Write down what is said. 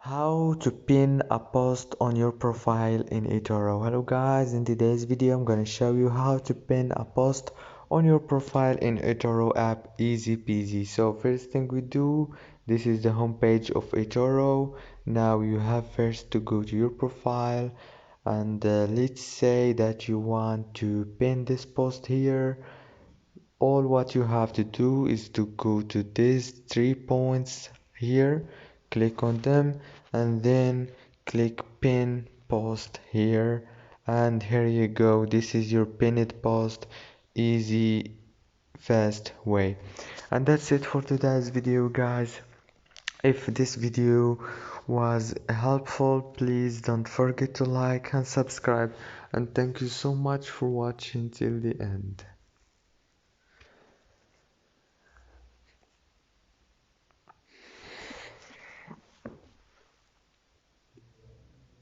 How to pin a post on your profile in Etoro. Hello guys, in today's video I'm gonna show you how to pin a post on your profile in Etoro app, easy peasy. So first thing we do, this is the home page of Etoro. Now you have first to go to your profile and let's say that you want to pin this post here. All what you have to do is to go to these 3 points here, click on them, and then click pin post here, and here you go. This is your pinned post, easy fast way. And that's it for today's video guys. If this video was helpful, please don't forget to like and subscribe, and thank you so much for watching till the end.